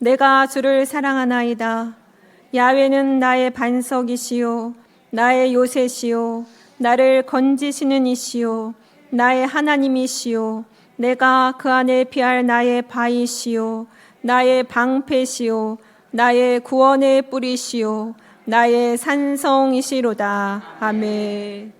내가 주를 사랑하나이다. 야훼는 나의 반석이시요 나의 요새시요 나를 건지시는 이시요 나의 하나님이시요 내가 그 안에 피할 나의 바위시요 나의 방패시요 나의 구원의 뿌리시요 나의 산성이시로다. 아멘.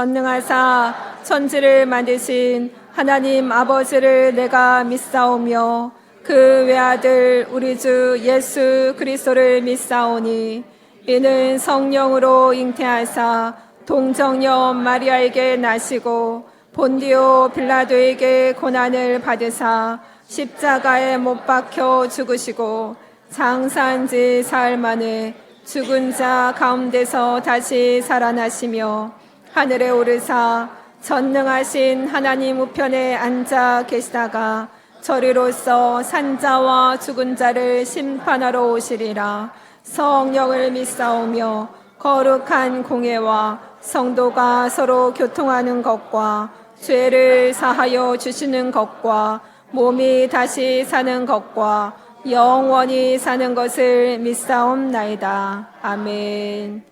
전능하사 천지를 만드신 하나님 아버지를 내가 믿사오며 그 외아들 우리 주 예수 그리스도를 믿사오니 이는 성령으로 잉태하사 동정녀 마리아에게 나시고 본디오 빌라도에게 고난을 받으사 십자가에 못 박혀 죽으시고 장사한 지 사흘 만에 죽은 자 가운데서 다시 살아나시며 하늘에 오르사 전능하신 하나님 우편에 앉아 계시다가 저리로서 산자와 죽은 자를 심판하러 오시리라. 성령을 믿사오며 거룩한 공회와 성도가 서로 교통하는 것과 죄를 사하여 주시는 것과 몸이 다시 사는 것과 영원히 사는 것을 믿사옵나이다. 아멘.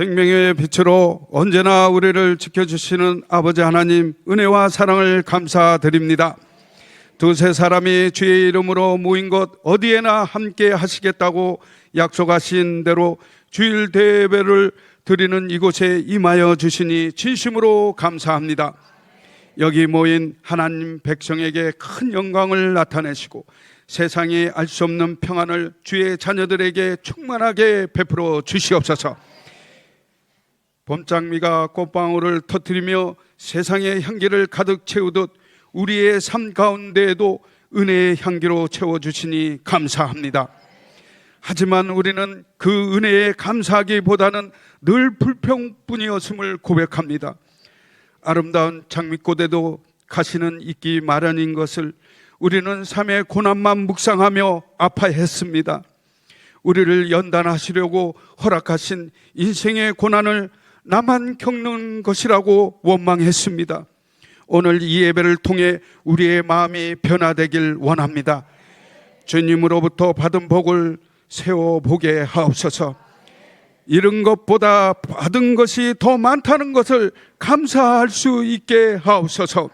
생명의 빛으로 언제나 우리를 지켜주시는 아버지 하나님, 은혜와 사랑을 감사드립니다. 두세 사람이 주의 이름으로 모인 것 어디에나 함께 하시겠다고 약속하신 대로 주일 대배를 드리는 이곳에 임하여 주시니 진심으로 감사합니다. 여기 모인 하나님 백성에게 큰 영광을 나타내시고 세상이 알 수 없는 평안을 주의 자녀들에게 충만하게 베풀어 주시옵소서. 봄장미가 꽃방울을 터뜨리며 세상의 향기를 가득 채우듯 우리의 삶 가운데에도 은혜의 향기로 채워주시니 감사합니다. 하지만 우리는 그 은혜에 감사하기보다는 늘 불평뿐이었음을 고백합니다. 아름다운 장미꽃에도 가시는 있기 마련인 것을 우리는 삶의 고난만 묵상하며 아파했습니다. 우리를 연단하시려고 허락하신 인생의 고난을 나만 겪는 것이라고 원망했습니다. 오늘 이 예배를 통해 우리의 마음이 변화되길 원합니다. 주님으로부터 받은 복을 세워보게 하옵소서. 잃은 것보다 받은 것이 더 많다는 것을 감사할 수 있게 하옵소서.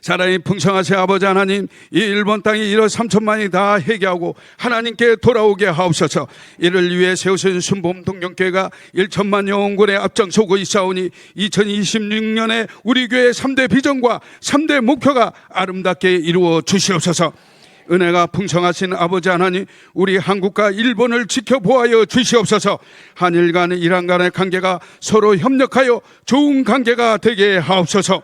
사랑이 풍성하신 아버지 하나님, 이 일본 땅이 1억 3천만이 다 회개하고 하나님께 돌아오게 하옵소서. 이를 위해 세우신 순복음 동령교회가 1천만 영혼군에 앞장서고 있사오니 2026년에 우리 교회의 3대 비전과 3대 목표가 아름답게 이루어 주시옵소서. 은혜가 풍성하신 아버지 하나님, 우리 한국과 일본을 지켜보아여 주시옵소서. 한일 간, 이란 간의 관계가 서로 협력하여 좋은 관계가 되게 하옵소서.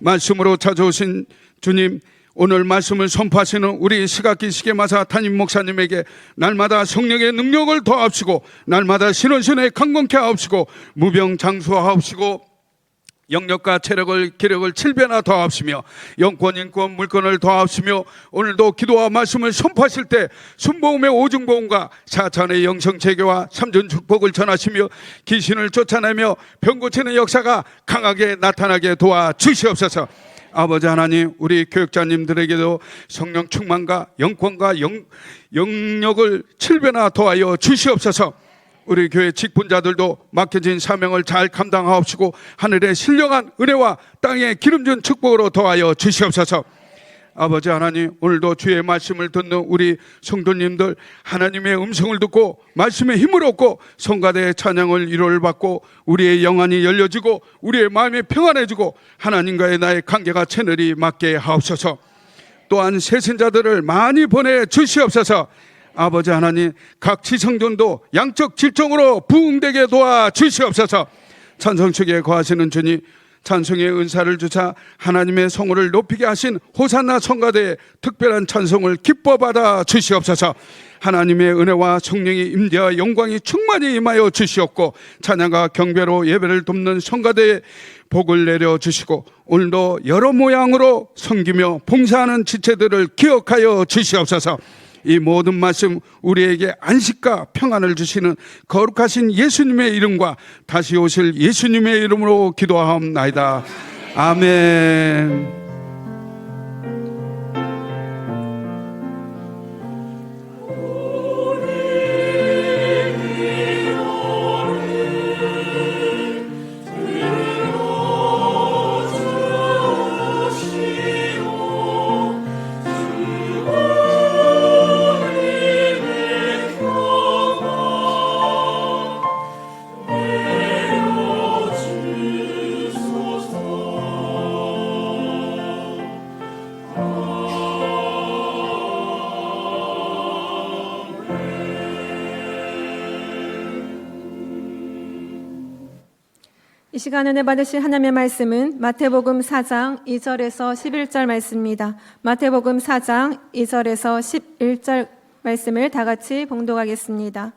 말씀으로 찾아오신 주님, 오늘 말씀을 선포하시는 우리 시각기 시계마사 담임 목사님에게 날마다 성령의 능력을 더하옵시고 날마다 신원신의 강건케 하옵시고 무병장수하옵시고 영력과 체력을 기력을 7배나 더하옵시며 영권 인권 물권을 더하옵시며 오늘도 기도와 말씀을 선포하실 때 순복음의 오중보험과 4찬의 영성체계와 3전 축복을 전하시며 귀신을 쫓아내며 병 고치는 역사가 강하게 나타나게 도와주시옵소서. 아버지 하나님, 우리 교육자님들에게도 성령 충만과 영권과 영력을 7배나 더하여 주시옵소서. 우리 교회 직분자들도 맡겨진 사명을 잘 감당하옵시고 하늘의 신령한 은혜와 땅에 기름진 축복으로 더하여 주시옵소서. 아버지 하나님, 오늘도 주의 말씀을 듣는 우리 성도님들 하나님의 음성을 듣고 말씀의 힘을 얻고 성가대의 찬양을 위로를 받고 우리의 영안이 열려지고 우리의 마음이 평안해지고 하나님과의 나의 관계가 채널이 맞게 하옵소서. 또한 세신자들을 많이 보내 주시옵소서. 아버지 하나님, 각 지성전도 양적 질정으로 부흥되게 도와주시옵소서. 찬송축에 거하시는 주님, 찬송의 은사를 주사 하나님의 성호를 높이게 하신 호산나 성가대의 특별한 찬송을 기뻐 받아 주시옵소서. 하나님의 은혜와 성령의 임재와 영광이 충만히 임하여 주시옵고 찬양과 경배로 예배를 돕는 성가대에 복을 내려 주시고 오늘도 여러 모양으로 섬기며 봉사하는 지체들을 기억하여 주시옵소서. 이 모든 말씀 우리에게 안식과 평안을 주시는 거룩하신 예수님의 이름과 다시 오실 예수님의 이름으로 기도하옵나이다. 아멘. 이 시간 은혜 받으실 하나님의 말씀은 마태복음 4장 2절에서 11절 말씀입니다. 마태복음 4장 2절에서 11절 말씀을 다 같이 봉독하겠습니다.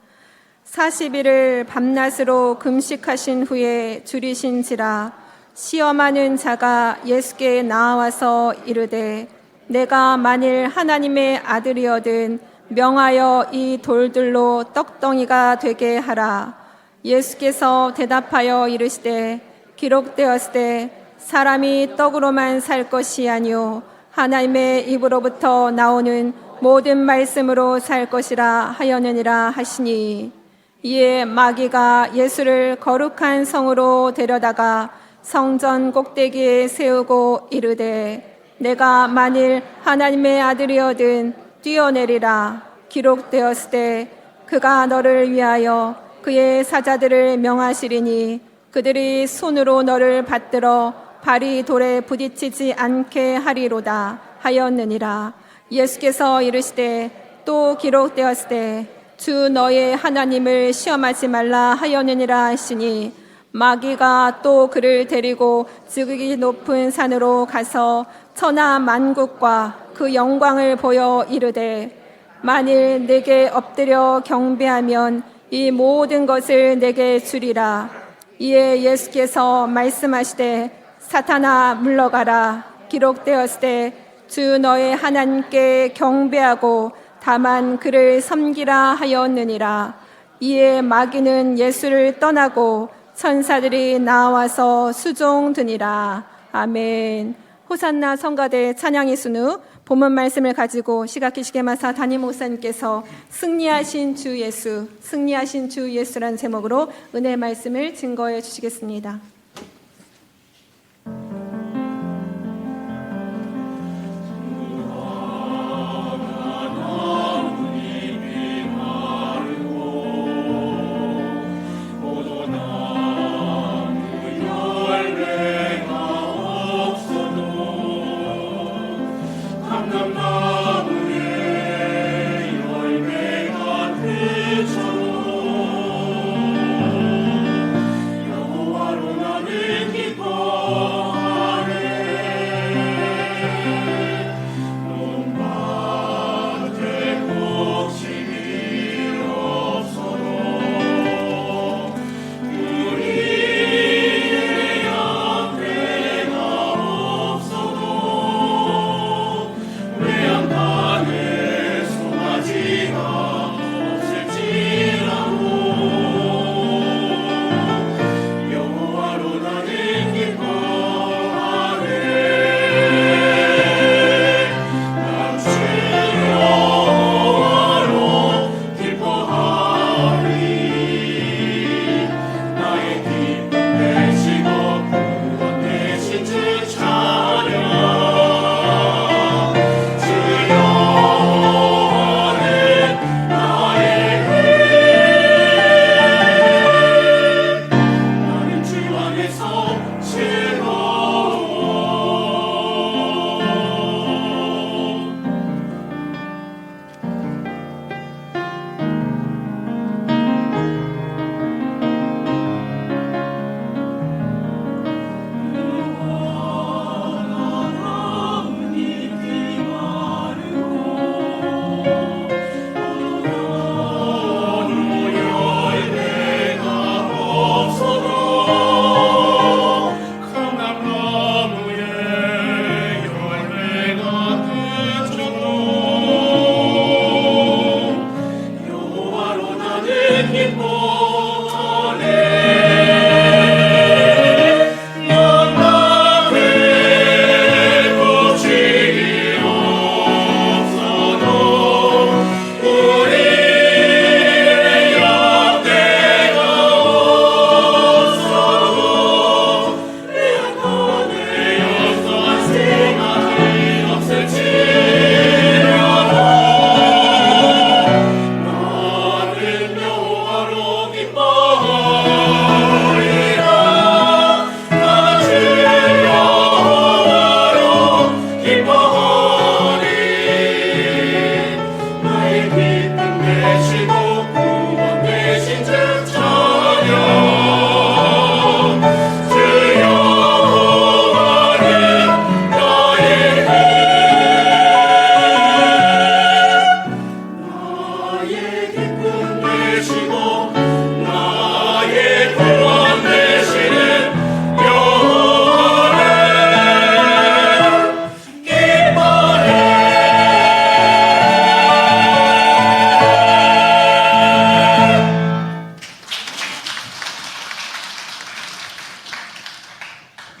40일을 밤낮으로 금식하신 후에 줄이신지라 시험하는 자가 예수께 나와서 이르되 내가 만일 하나님의 아들이어든 명하여 이 돌들로 떡덩이가 되게 하라. 예수께서 대답하여 이르시되 기록되었을 때 사람이 떡으로만 살 것이 아니요 하나님의 입으로부터 나오는 모든 말씀으로 살 것이라 하였느니라 하시니 이에 마귀가 예수를 거룩한 성으로 데려다가 성전 꼭대기에 세우고 이르되 내가 만일 하나님의 아들이어든 뛰어내리라. 기록되었을 때 그가 너를 위하여 그의 사자들을 명하시리니 그들이 손으로 너를 받들어 발이 돌에 부딪히지 않게 하리로다 하였느니라. 예수께서 이르시되 또 기록되었을 때 주 너의 하나님을 시험하지 말라 하였느니라 하시니 마귀가 또 그를 데리고 지극히 높은 산으로 가서 천하 만국과 그 영광을 보여 이르되 만일 내게 엎드려 경배하면 이 모든 것을 내게 주리라. 이에 예수께서 말씀하시되 사탄아 물러가라. 기록되었을 때 주 너의 하나님께 경배하고 다만 그를 섬기라 하였느니라. 이에 마귀는 예수를 떠나고 천사들이 나와서 수종드니라. 아멘. 호산나 성가대 찬양의 순우 본문 말씀을 가지고 시각기시게마사 담임 목사님께서 승리하신 주 예수, 승리하신 주 예수라는 제목으로 은혜 말씀을 증거해 주시겠습니다.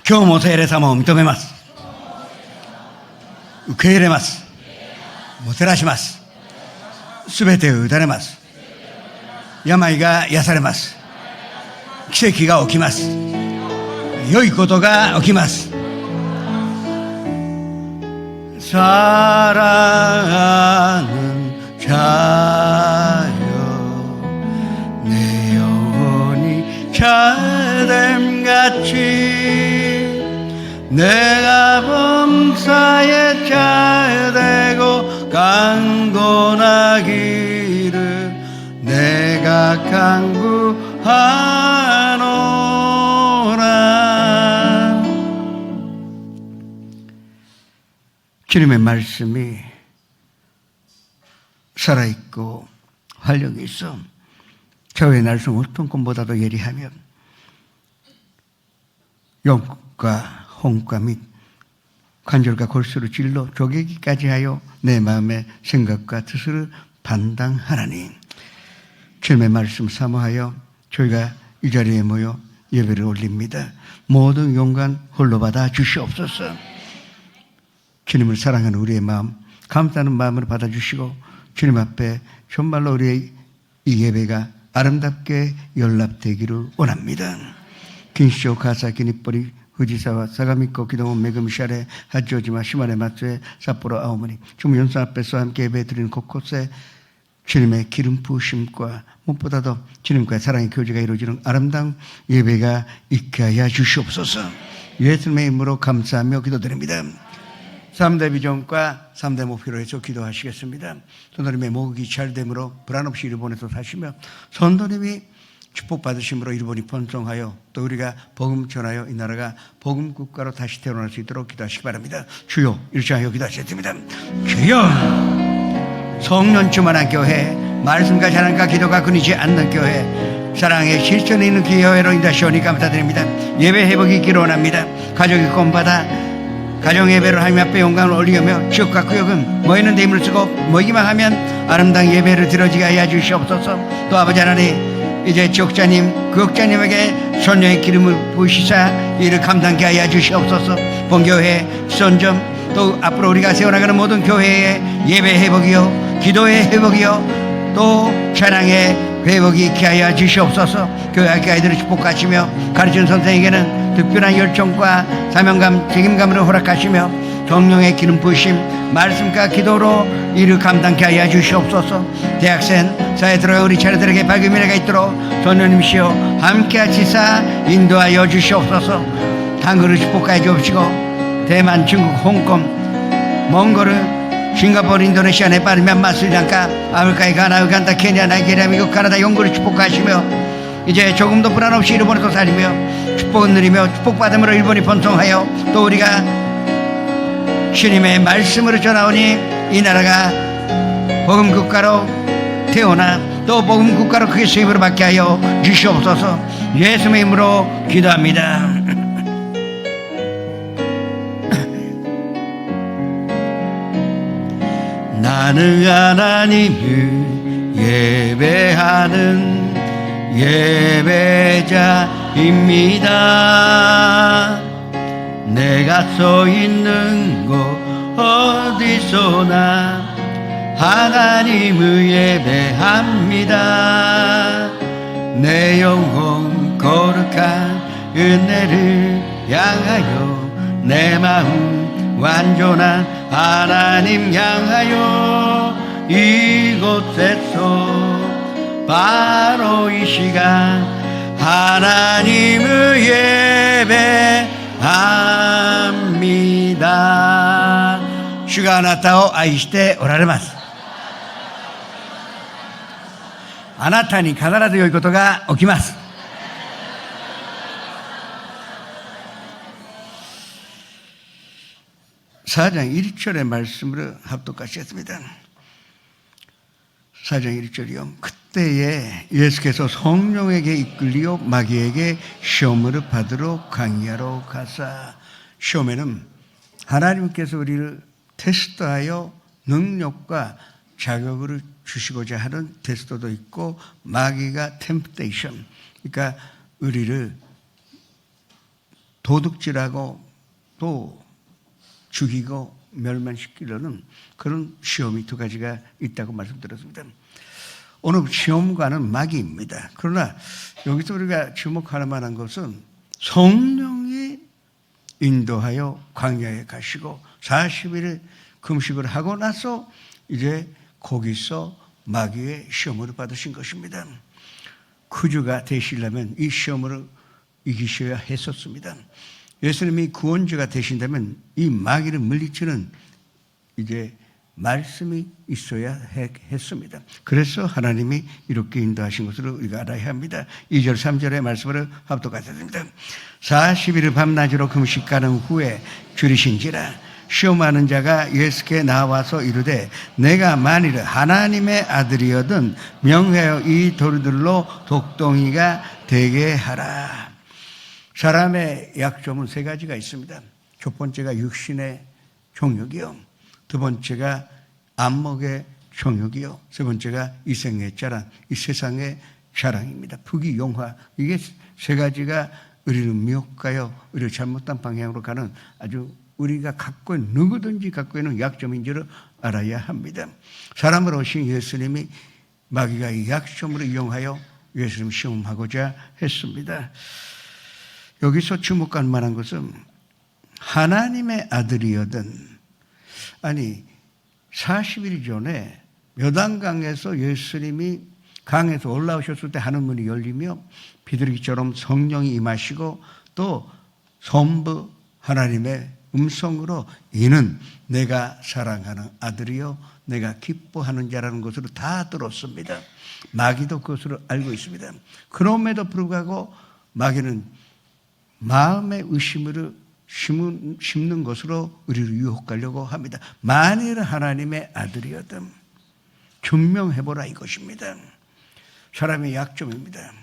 今日も聖霊様を認めます。受け入れます。もてなします。すべてを委ねます。病が癒されます。奇跡が起きます。良いことが起きます。 사랑하는 자여 내 영혼이 자됨같이 내가 범사에 자되고 강건하기를 내가 간구하노라. 주님의 말씀이 살아있고 활력이 있어 저의 날송 어떤 꿈보다도 예리하며 영과 홍과 및 관절과 골수를 찔러 쪼개기까지 하여 내 마음의 생각과 뜻을 판단하나니 주님의 말씀 사모하여 저희가 이 자리에 모여 예배를 올립니다. 모든 영광 홀로 받아 주시옵소서. 주님을 사랑하는 우리의 마음, 감사하는 마음으로 받아주시고 주님 앞에 정말로 우리의 이 예배가 아름답게 연락되기를 원합니다. 긴쇼 가사 기니뿌리 후지사와 사가미코 기동원 메금시아레 하지오지마 시마레 마츠에 삿포로 아오모니 주님 연상 앞에서 함께 예배드리는 곳곳에 주님의 기름 부으심과 무엇보다도 주님과의 사랑의 교제가 이루어지는 아름다운 예배가 있게 하여 주시옵소서. 예수님의 이름으로 감사하며 기도드립니다. 3대 비전과 3대 목표로 해서 기도하시겠습니다. 선도님의 목이 잘됨으로 불안없이 일본에서 사시며 선도님이 축복받으심으로 일본이 번성하여 또 우리가 복음 전하여 이 나라가 복음 국가로 다시 태어날 수 있도록 기도하시기 바랍니다. 주여 일주하여 기도하셨습니다. 주여 성령 충만한 교회, 말씀과 자랑과 기도가 끊이지 않는 교회, 사랑의 실천에 있는 교회로 인도하시오니 감사드립니다. 예배 회복이 있기를 원합니다. 가족이 구원받아 가정 예배를 하나님 앞에 영광을 올리며 지역과 구역은 모이는 데 힘을 쓰고 모이기만 하면 아름다운 예배를 드려지게 하여 주시옵소서. 또 아버지 하나님 이제 지역자님, 구역자님에게 성령의 기름을 부으시사 이를 감당케 하여 주시옵소서. 본교회, 지선점 또 앞으로 우리가 세워나가는 모든 교회의 예배 회복이요 기도의 회복이요 또 찬양의 회복이 있게 하여 주시옵소서. 교회 학교 아이들을 축복하시며 가르치는 선생에게는 특별한 열정과 사명감, 책임감을 허락하시며 성령의 기름 부으심, 말씀과 기도로 이를 감당케 하여 주시옵소서. 대학생, 사회에 들어간 우리 자녀들에게 밝은 미래가 있도록 성령님이시여 함께 하시사 인도하여 주시옵소서. 한국을 축복하여 주옵시고 대만, 중국, 홍콩, 몽골을 싱가포르, 인도네시아, 네팔, 미얀마, 스리랑카, 아프리카의 가나, 우간다, 케냐, 나이지리아, 미국, 카나다, 영국을 축복하시며 이제 조금도 불안 없이 일본에서 살리며 축복을 누리며 축복받음으로 일본이 번성하여 또 우리가 주님의 말씀으로 전하오니 이 나라가 복음 국가로 태어나 또 복음 국가로 크게 수입을 받게 하여 주시옵소서. 예수님의 이름으로 기도합니다. 나는 하나님을 예배하는 예배자입니다. 내가 서 있는 곳 어디서나 하나님을 예배합니다. 내 영혼 거룩한 은혜를 향하여 내 마음 완전한 하나님 향하여 이곳에서 바로 이 시간 하나님을 예배합니다. 주가 아나타오 아이시테 오라레마스. あなたに必ず良いことが起きます。사장 1절의 말씀으로 합독하시겠습니다. 4장 1절이요. 그때에 예수께서 성령에게 이끌리어 마귀에게 시험을 받으러 광야로 가사. 시험에는 하나님께서 우리를 테스트하여 능력과 자격을 주시고자 하는 테스트도 있고 마귀가 템프테이션, 그러니까 우리를 도둑질하고 또 죽이고 멸망시키려는 그런 시험이 두 가지가 있다고 말씀드렸습니다. 오늘 시험과는 마귀입니다. 그러나 여기서 우리가 주목할 만한 것은 성령이 인도하여 광야에 가시고 40일 금식을 하고 나서 이제 거기서 마귀의 시험을 받으신 것입니다. 구주가 되시려면 이 시험을 이기셔야 했었습니다. 예수님이 구원자가 되신다면 이 마귀를 물리치는 이제 말씀이 있어야 했습니다. 그래서 하나님이 이렇게 인도하신 것으로 우리가 알아야 합니다. 2절 3절의 말씀을 합독하겠습니다. 40일을 밤낮으로 금식하는 후에 줄이신지라 시험하는 자가 예수께 나와서 이르되 내가 만일 하나님의 아들이거든 명하여 이 돌들로 독동이가 되게 하라. 사람의 약점은 세 가지가 있습니다. 첫 번째가 육신의 정욕이요, 두 번째가 안목의 정욕이요, 세 번째가 이생의 자랑, 이 세상의 자랑입니다. 부귀영화, 이게 세 가지가 우리를 미혹하여 우리를 잘못된 방향으로 가는 아주 우리가 갖고 있는, 누구든지 갖고 있는 약점인 줄 알아야 합니다. 사람으로 오신 예수님이 마귀가 이 약점으로 이용하여 예수님 시험하고자 했습니다. 여기서 주목할 만한 것은 하나님의 아들이거든, 아니 40일 전에 요단강에서 예수님이 강에서 올라오셨을 때 하늘문이 열리며 비둘기처럼 성령이 임하시고 또 전부 하나님의 음성으로 이는 내가 사랑하는 아들이요 내가 기뻐하는 자라는 것으로 다 들었습니다. 마귀도 그것으로 알고 있습니다. 그럼에도 불구하고 마귀는 마음의 의심을 심는 것으로 우리를 유혹하려고 합니다. 만일 하나님의 아들이었든 증명해보라 이것입니다. 사람의 약점입니다.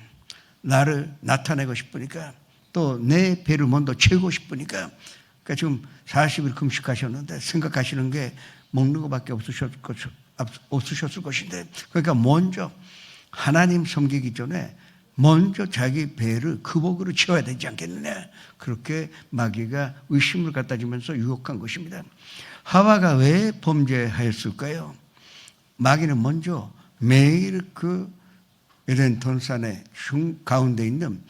나를 나타내고 싶으니까 또 내 배를 먼저 채우고 싶으니까. 그러니까 지금 40일 금식하셨는데 생각하시는 게 먹는 것밖에 없으셨을 것인데, 그러니까 먼저 하나님 섬기기 전에 먼저 자기 배를 그 복으로 채워야 되지 않겠느냐, 그렇게 마귀가 의심을 갖다 주면서 유혹한 것입니다. 하와가 왜 범죄하였을까요? 마귀는 먼저 매일 그 에덴 동산의 가운데 있는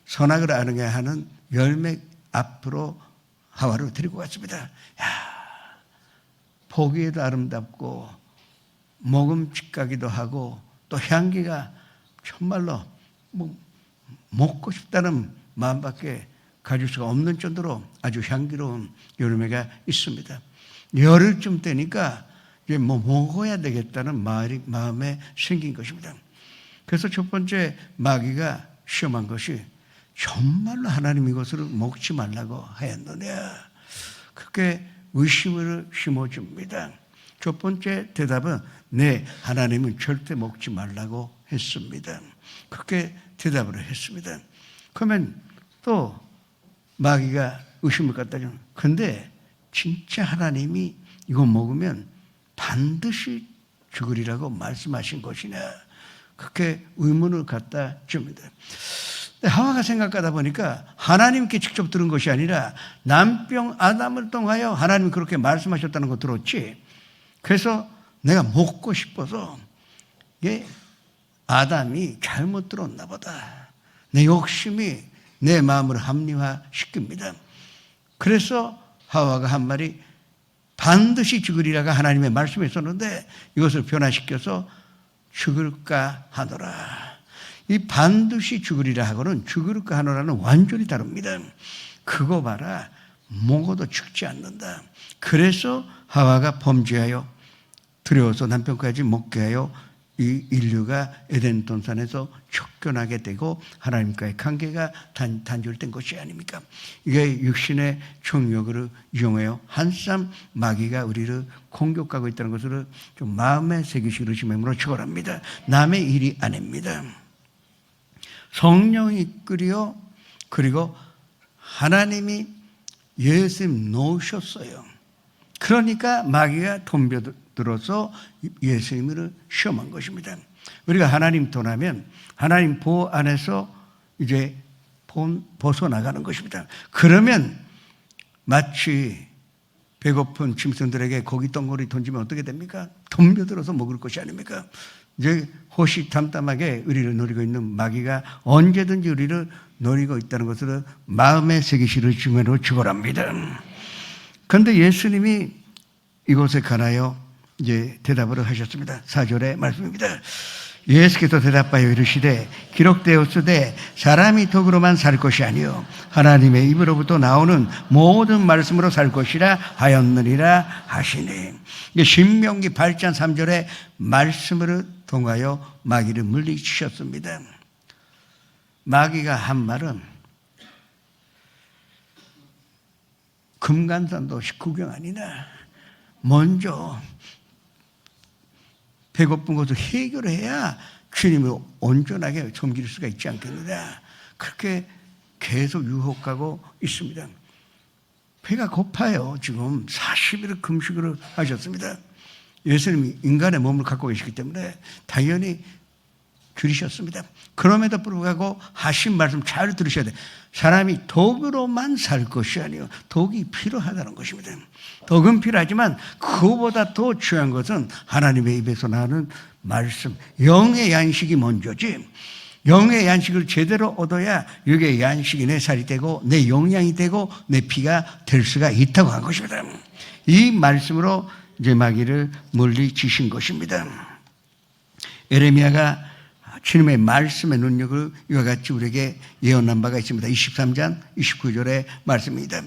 선악을 알게 하는 열매 앞으로 하와를 데리고 갔습니다. 야, 보기에도 아름답고 먹음직하기도 하고 또 향기가 정말로 먹고 싶다는 마음밖에 가질 수가 없는 정도로 아주 향기로운 열매가 있습니다. 열흘쯤 되니까 이제 먹어야 되겠다는 마음에 생긴 것입니다. 그래서 첫 번째 마귀가 시험한 것이 정말로 하나님 이것을 먹지 말라고 하였느냐, 그렇게 의심을 심어줍니다. 첫 번째 대답은 네, 하나님은 절대 먹지 말라고 했습니다. 그렇게 대답을 했습니다. 그러면 또 마귀가 의심을 갖다 주는, 근데 진짜 하나님이 이거 먹으면 반드시 죽으리라고 말씀하신 것이냐, 그렇게 의문을 갖다 줍니다. 하와가 생각하다 보니까 하나님께 직접 들은 것이 아니라 남편 아담을 통하여 하나님이 그렇게 말씀하셨다는 거 들었지. 그래서 내가 먹고 싶어서 아담이 잘못 들었나 보다, 내 욕심이 내 마음을 합리화시킵니다. 그래서 하와가 한 말이 반드시 죽으리라가 하나님의 말씀이 있었는데 이것을 변화시켜서 죽을까 하노라. 이 반드시 죽으리라 하고는 죽을까 하노라는 완전히 다릅니다. 그거 봐라, 먹어도 죽지 않는다. 그래서 하와가 범죄하여 두려워서 남편까지 먹게 하여 이 인류가 에덴 동산에서 쫓겨나게 되고 하나님과의 관계가 단절된 것이 아닙니까? 이게 육신의 정욕을 이용하여 한참 마귀가 우리를 공격하고 있다는 것을 좀 마음에 새기시기를 주님으로 축원합니다. 남의 일이 아닙니다. 성령이 이끌어, 그리고 하나님이 예수님 놓으셨어요. 그러니까 마귀가 덤벼들어서 예수님을 시험한 것입니다. 우리가 하나님 떠나면 하나님 보호 안에서 이제 벗어나가는 것입니다. 그러면 마치 배고픈 짐승들에게 고기 덩어리 던지면 어떻게 됩니까? 덤벼들어서 먹을 것이 아닙니까? 이제 호시탐탐하게 우리를 노리고 있는 마귀가 언제든지 우리를 노리고 있다는 것을 마음에 새기시를 중요로 축원합니다. 그런데 예수님이 이곳에 관하여 이제 대답을 하셨습니다. 4절의 말씀입니다. 예수께서 대답하여 이르시되 기록되었으되 사람이 덕으로만 살 것이 아니요 하나님의 입으로부터 나오는 모든 말씀으로 살 것이라 하였느니라 하시니. 신명기 8장 3절의 말씀을 통하여 마귀를 물리치셨습니다. 마귀가 한 말은 금강산도 구경 아니나 먼저 배고픈 것을 해결해야 주님을 온전하게 섬길 수가 있지 않겠느냐. 그렇게 계속 유혹하고 있습니다. 배가 고파요. 지금 40일을 금식을 하셨습니다. 예수님이 인간의 몸을 갖고 계시기 때문에 당연히 줄이셨습니다. 그럼에도 불구하고 하신 말씀 잘 들으셔야 돼요. 사람이 덕으로만 살 것이 아니요 덕이 필요하다는 것입니다. 덕은 필요하지만 그거보다 더 중요한 것은 하나님의 입에서 나오는 말씀, 영의 양식이 먼저지. 영의 양식을 제대로 얻어야 육의 양식이 내 살이 되고 내 영양이 되고 내 피가 될 수가 있다고 한 것입니다. 이 말씀으로 이제 마귀를 물리치신 것입니다. 에레미야가 주님의 말씀의 능력을 이와 같이 우리에게 예언한 바가 있습니다. 23장 29절의 말씀입니다.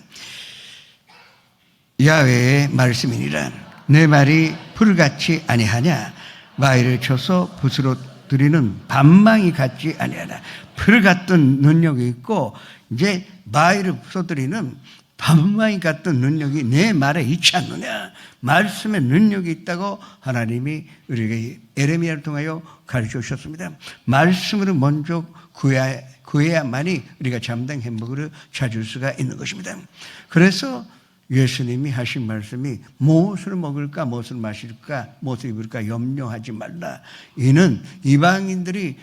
야훼의 말씀이니라. 내 말이 풀같이 아니하냐. 마이를 쳐서 붓으로 들이는 반망이 같지 아니하나. 풀 같은 능력이 있고 이제 마이를 부숴들이는 반망이 같은 능력이 내 말에 있지 않느냐. 말씀의 능력이 있다고 하나님이 우리에게 에레미야를 통하여 가르쳐 주셨습니다. 말씀으로 먼저 구해야만이 우리가 참된 행복을 찾을 수가 있는 것입니다. 그래서 예수님이 하신 말씀이 무엇을 먹을까, 무엇을 마실까, 무엇을 입을까 염려하지 말라. 이는 이방인들이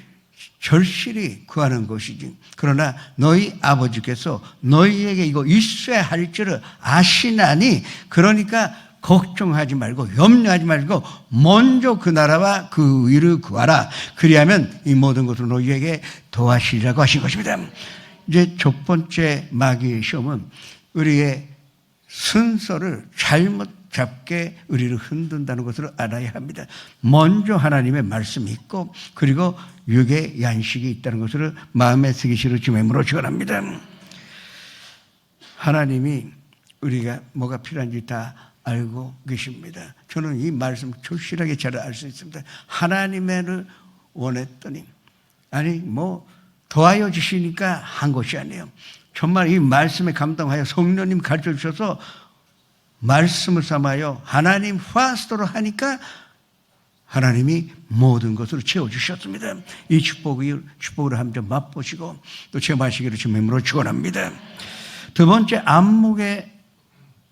절실히 구하는 것이지. 그러나 너희 아버지께서 너희에게 이거 있어야 할 줄을 아시나니, 그러니까 걱정하지 말고 염려하지 말고 먼저 그 나라와 그 의를 구하라. 그리하면 이 모든 것을 너희에게 도와주시리라고 하신 것입니다. 이제 첫 번째 마귀의 시험은 우리의 순서를 잘못 잡게 우리를 흔든다는 것을 알아야 합니다. 먼저 하나님의 말씀이 있고 그리고 육의 양식이 있다는 것을 마음에 새기시를 주님으로 축원합니다. 하나님이 우리가 뭐가 필요한지 다 알고 계십니다. 저는 이 말씀 절실하게 잘 알 수 있습니다. 하나님을 원했더니 아니 도와여 주시니까 한 것이 아니에요. 정말 이 말씀에 감동하여 성령님 가르쳐 주셔서 말씀을 삼아요 하나님 파스토로 하니까 하나님이 모든 것을 채워주셨습니다. 이 축복을 한번 맛보시고 또 체험하시기를 주님으로 축원합니다. 두 번째, 안목의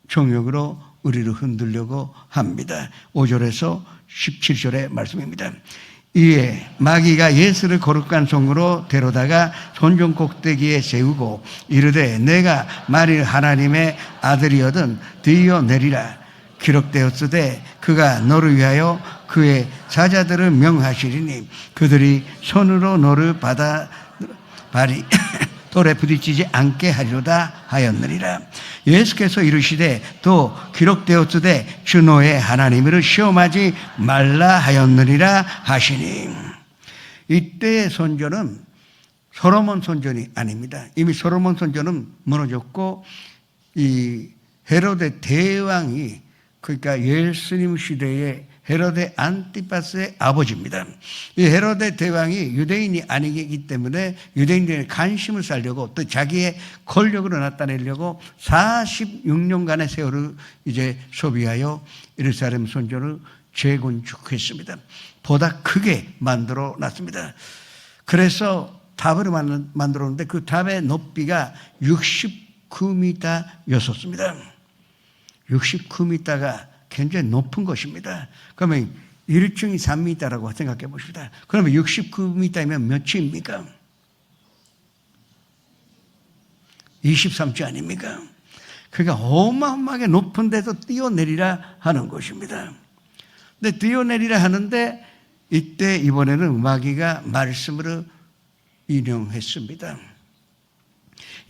정욕으로 우리를 흔들려고 합니다. 5절에서 17절의 말씀입니다. 이에 마귀가 예수를 거룩한 성으로 데려다가 손전 꼭대기에 세우고 이르되 내가 만일 하나님의 아들이거든 뛰어내리라. 기록되었으되 그가 너를 위하여 그의 사자들을 명하시리니 그들이 손으로 너를 발이 돌에 부딪히지 않게 하리로다 하였느니라. 예수께서 이르시되 또 기록되었으되 주 너의 하나님을 시험하지 말라 하였느니라 하시니. 이때의 선전은 솔로몬 선전이 아닙니다. 이미 솔로몬 선전은 무너졌고 이 헤로데 대왕이, 그러니까 예수님 시대의 헤로데 안티파스의 아버지입니다. 이 헤로데 대왕이 유대인이 아니기 때문에 유대인들의 관심을 살려고 또 자기의 권력을 나타내려고 46년간의 세월을 이제 소비하여 예루살렘 선전을 재건축했습니다. 보다 크게 만들어 놨습니다. 그래서 탑을 만들었는데 그 탑의 높이가 69m였었습니다. 69m가 굉장히 높은 것입니다. 그러면 1층이 3m라고 생각해 보십시다. 그러면 69m이면 몇층입니까? 23층 아닙니까? 그러니까 어마어마하게 높은 데서 뛰어내리라 하는 것입니다. 근데 뛰어내리라 하는데 이때 이번에는 마귀가 말씀으로 인용했습니다.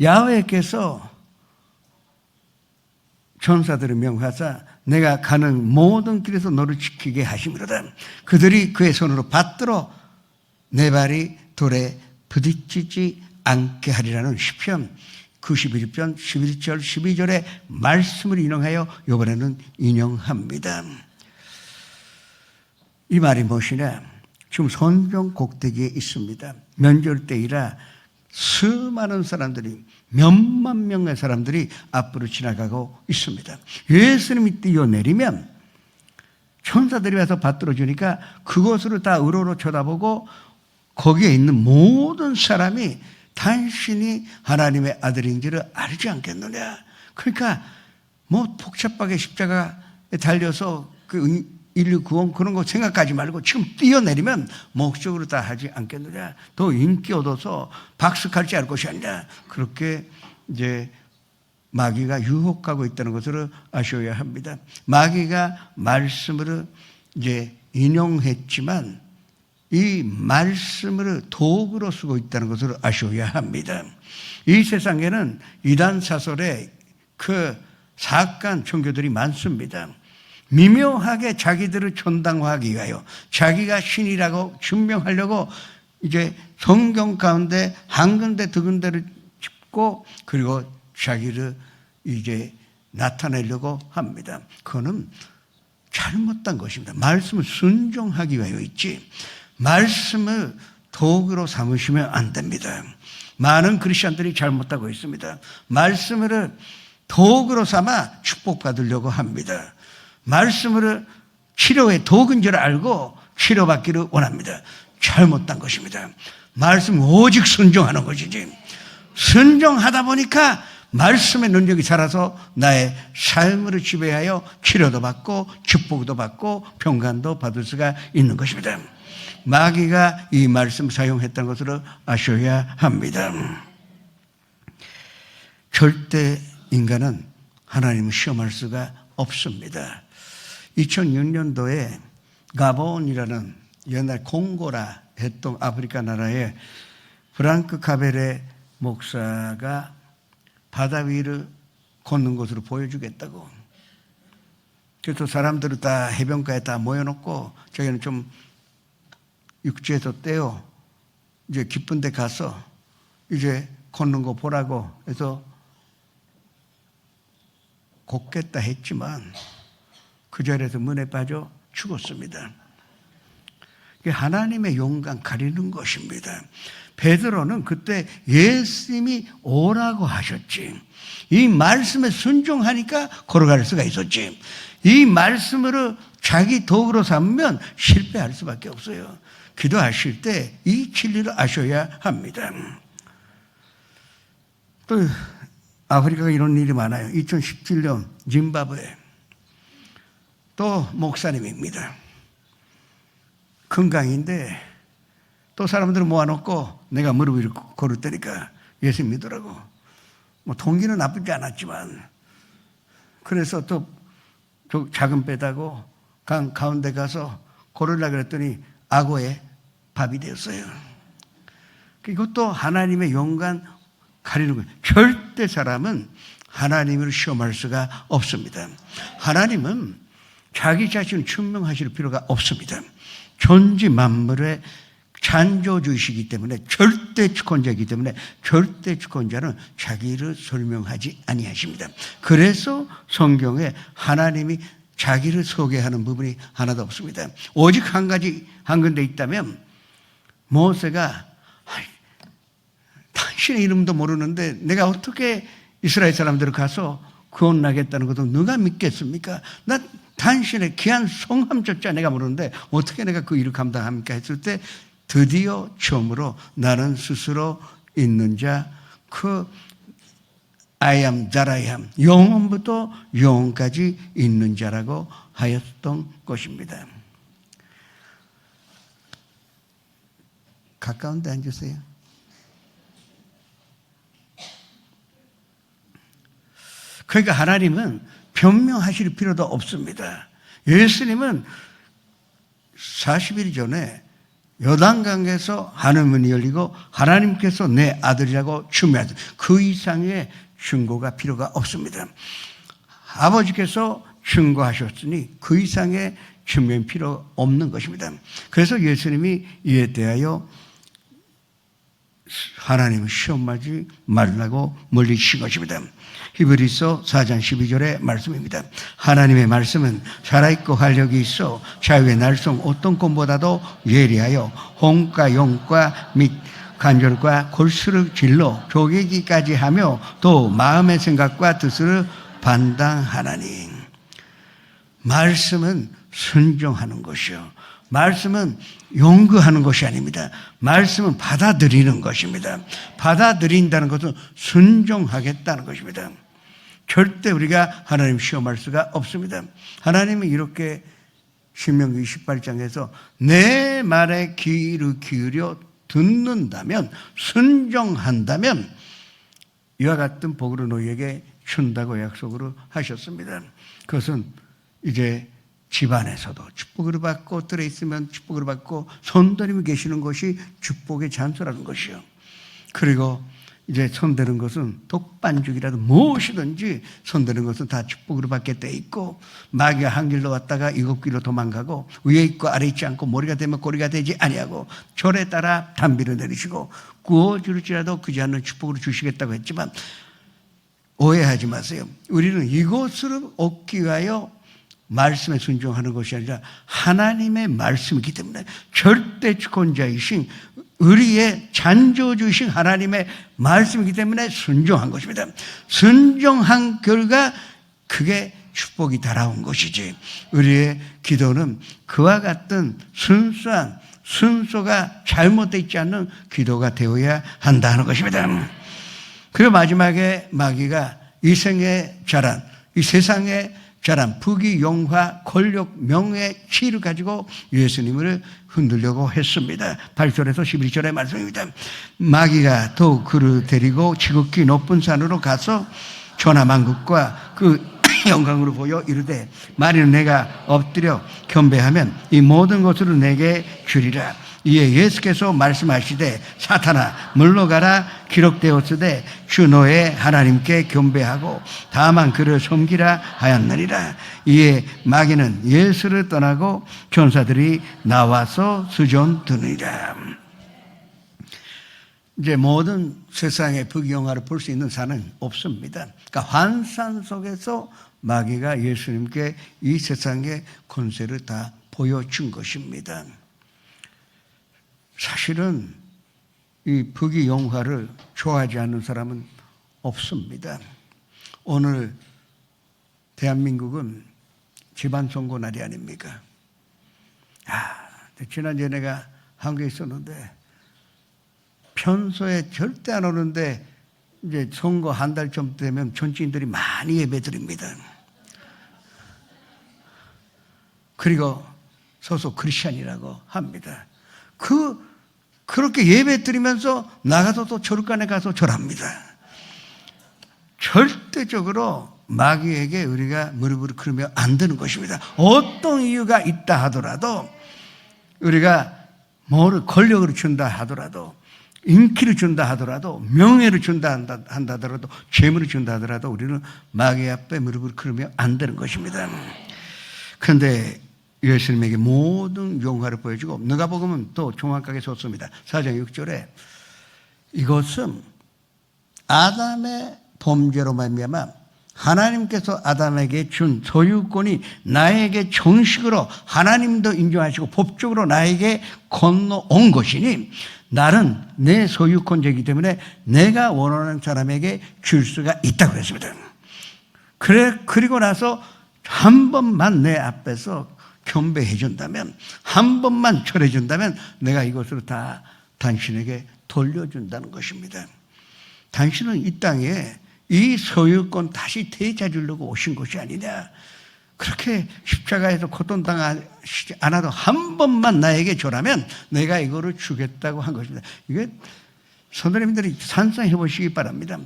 야훼께서 전사들을 명하사 내가 가는 모든 길에서 너를 지키게 하심이로다. 그들이 그의 손으로 받들어 내 발이 돌에 부딪히지 않게 하리라는 시편 91편 11절 12절의 말씀을 인용하여 이번에는 인용합니다. 이 말이 무엇이냐? 지금 선정 꼭대기에 있습니다. 명절 때이라 수많은 사람들이, 몇만 명의 사람들이 앞으로 지나가고 있습니다. 예수님이 뛰어내리면 천사들이 와서 받들어 주니까 그것으로 다 우러러 쳐다보고 거기에 있는 모든 사람이 당신이 하나님의 아들인지를 알지 않겠느냐. 그러니까 뭐 복잡하게 십자가에 달려서 그 인류 구원 그런 거 생각하지 말고 지금 뛰어내리면 목적으로 다 하지 않겠느냐. 더 인기 얻어서 박수갈지 할 것이 아니라 그렇게 이제 마귀가 유혹하고 있다는 것을 아셔야 합니다. 마귀가 말씀을 이제 인용했지만 이 말씀을 도구로 쓰고 있다는 것을 아셔야 합니다. 이 세상에는 이단 사설의 그 사악한 종교들이 많습니다. 미묘하게 자기들을 존당화하기 위하여 자기가 신이라고 증명하려고 이제 성경 가운데 한 군데 두 군데를 짚고 그리고 자기를 이제 나타내려고 합니다. 그거는 잘못된 것입니다. 말씀을 순종하기 위하여 있지 말씀을 도구로 삼으시면 안 됩니다. 많은 크리스천들이 잘못하고 있습니다. 말씀을 도구로 삼아 축복받으려고 합니다. 말씀을 치료의 도구인 줄 알고 치료받기를 원합니다. 잘못된 것입니다. 말씀 오직 순종하는 것이지 순종하다 보니까 말씀의 능력이 살아서 나의 삶을 지배하여 치료도 받고 축복도 받고 평강도 받을 수가 있는 것입니다. 마귀가 이 말씀 사용했다는 것을 아셔야 합니다. 절대 인간은 하나님을 시험할 수가 없습니다. 2006년도에 가본이라는 옛날 콩고라 했던 아프리카 나라의 프랑크 카베레 목사가 바다 위를 걷는 것으로 보여주겠다고. 그래서 사람들을 다 해변가에 다 모여놓고 저희는 좀 육지에서 떼어 이제 깊은 데 가서 이제 걷는 거 보라고 해서 걷겠다 했지만 그 자리에서 문에 빠져 죽었습니다. 하나님의 용감 가리는 것입니다. 베드로는 그때 예수님이 오라고 하셨지. 이 말씀에 순종하니까 걸어갈 수가 있었지. 이 말씀으로 자기 도구로 삼으면 실패할 수밖에 없어요. 기도하실 때 이 진리를 아셔야 합니다. 또 아프리카가 이런 일이 많아요. 2017년 짐바브웨 또 목사님입니다. 건강인데 또 사람들을 모아놓고 내가 무릎 위를 걸을 때니까 예수 믿으라고. 뭐 동기는 나쁘지 않았지만 그래서 또 작은 배다고 강 가운데 가서 걸으려고 그랬더니 악어에 밥이 되었어요. 이것도 하나님의 용감 가리는 거예요. 절대 사람은 하나님을 시험할 수가 없습니다. 하나님은 자기 자신을 증명하실 필요가 없습니다. 전지 만물의 창조주이시기 때문에 절대 주권자이기 때문에 절대 주권자는 자기를 설명하지 아니하십니다. 그래서 성경에 하나님이 자기를 소개하는 부분이 하나도 없습니다. 오직 한 가지 한 군데 있다면 모세가 당신의 이름도 모르는데 내가 어떻게 이스라엘 사람들을 가서 구원하겠다는 것도 누가 믿겠습니까? 나 당신의 귀한 성함조차 내가 모르는데 어떻게 내가 그 일을 감당합니까? 했을 때 드디어 처음으로 나는 스스로 있는 자, 그 I am that I am, 영원부터 영원까지 있는 자라고 하였던 것입니다. 가까운 데 앉으세요. 그러니까 하나님은 변명하실 필요도 없습니다. 예수님은 40일 전에 요단강에서 하늘문이 열리고 하나님께서 내 아들이라고 주문하셨어요. 그 이상의 증거가 필요가 없습니다. 아버지께서 증거하셨으니 그 이상의 증명 필요 없는 것입니다. 그래서 예수님이 이에 대하여 하나님을 시험하지 말라고 물리신 것입니다. 히브리서 4장 12절의 말씀입니다. 하나님의 말씀은 살아있고 활력이 있어 자유의 날송 어떤 弓보다도 예리하여 혼과 영과 및 관절과 골수를 질러 쪼개기까지 하며 또 마음의 생각과 뜻을 판단하나니. 말씀은 순종하는 것이요, 말씀은 연구하는 것이 아닙니다. 말씀은 받아들이는 것입니다. 받아들인다는 것은 순종하겠다는 것입니다. 절대 우리가 하나님 시험할 수가 없습니다. 하나님은 이렇게 신명기 28장에서 내 말에 귀를 기울여 듣는다면, 순종한다면 이와 같은 복을 너희에게 준다고 약속으로 하셨습니다. 그것은 이제 집안에서도 축복을 받고, 뜰에 있으면 축복을 받고, 손들이며 계시는 것이 축복의 장소라는 것이요. 그리고 이제 손대는 것은 독반죽이라도 무엇이든지 손대는 것은 다 축복으로 받게 돼 있고, 마귀가 한 길로 왔다가 일곱 길로 도망가고, 위에 있고 아래 있지 않고 머리가 되면 꼬리가 되지 아니하고 절에 따라 단비를 내리시고 구워줄지라도 그지 않는 축복으로 주시겠다고 했지만, 오해하지 마세요. 우리는 이것을 얻기 위하여 말씀에 순종하는 것이 아니라 하나님의 말씀이기 때문에, 절대 주권자이신 우리의 창조주이신 하나님의 말씀이기 때문에 순종한 것입니다. 순종한 결과 그게 축복이 달아온 것이지, 우리의 기도는 그와 같은 순수한, 순서가 잘못되어 있지 않는 기도가 되어야 한다는 것입니다. 그리고 마지막에 마귀가 이 생의 자란, 이 세상의 자란, 부귀, 영화, 권력, 명예, 치를 가지고 예수님을 흔들려고 했습니다. 8절에서 11절의 말씀입니다. 마귀가 또 그를 데리고 지극히 높은 산으로 가서 천하만국과 그 영광으로 보여 이르되, 만일 내가 엎드려 겸배하면 이 모든 것을 내게 주리라. 이에 예수께서 말씀하시되, 사탄아 물러가라, 기록되었으되 주 너의 하나님께 겸배하고 다만 그를 섬기라 하였느니라. 이에 마귀는 예수를 떠나고 천사들이 나와서 수전 드느니라. 이제 모든 세상의 부귀영화를 볼 수 있는 산은 없습니다. 그러니까 환상 속에서 마귀가 예수님께 이 세상의 권세를 다 보여준 것입니다. 사실은 이 부귀영화를 좋아하지 않는 사람은 없습니다. 오늘 대한민국은 지방선거 날이 아닙니까? 지난주에 내가 한국에 있었는데 평소에 절대 안 오는데 이제 선거 한 달 전 되면 정치인들이 많이 예배드립니다. 그리고 소속 크리스찬이라고 합니다. 그렇게 예배 드리면서 나가서 또 절간에 가서 절합니다. 절대적으로 마귀에게 우리가 무릎을 꿇으면 안 되는 것입니다. 어떤 이유가 있다 하더라도, 우리가 뭐를 권력을 준다 하더라도, 인기를 준다 하더라도, 명예를 준다 한다 하더라도, 재물을 준다 하더라도 우리는 마귀 앞에 무릎을 꿇으면 안 되는 것입니다. 그런데 예수님에게 모든 영화를 보여주고, 누가복음은 또 정확하게 썼습니다. 4장 6절에 이것은 아담의 범죄로 말미암아 하나님께서 아담에게 준 소유권이 나에게 정식으로 하나님도 인정하시고 법적으로 나에게 건너온 것이니, 나는 내 소유권이기 때문에 내가 원하는 사람에게 줄 수가 있다고 그랬습니다. 그리고 나서 한 번만 내 앞에서 겸배해 준다면, 한 번만 절해 준다면 내가 이것을 다 당신에게 돌려준다는 것입니다. 당신은 이 땅에 이 소유권 다시 되찾으려고 오신 것이 아니냐. 그렇게 십자가에서 고통당하지 않아도 한 번만 나에게 줘라면 내가 이거를 주겠다고 한 것입니다. 이게 선생님들이 상상해 보시기 바랍니다.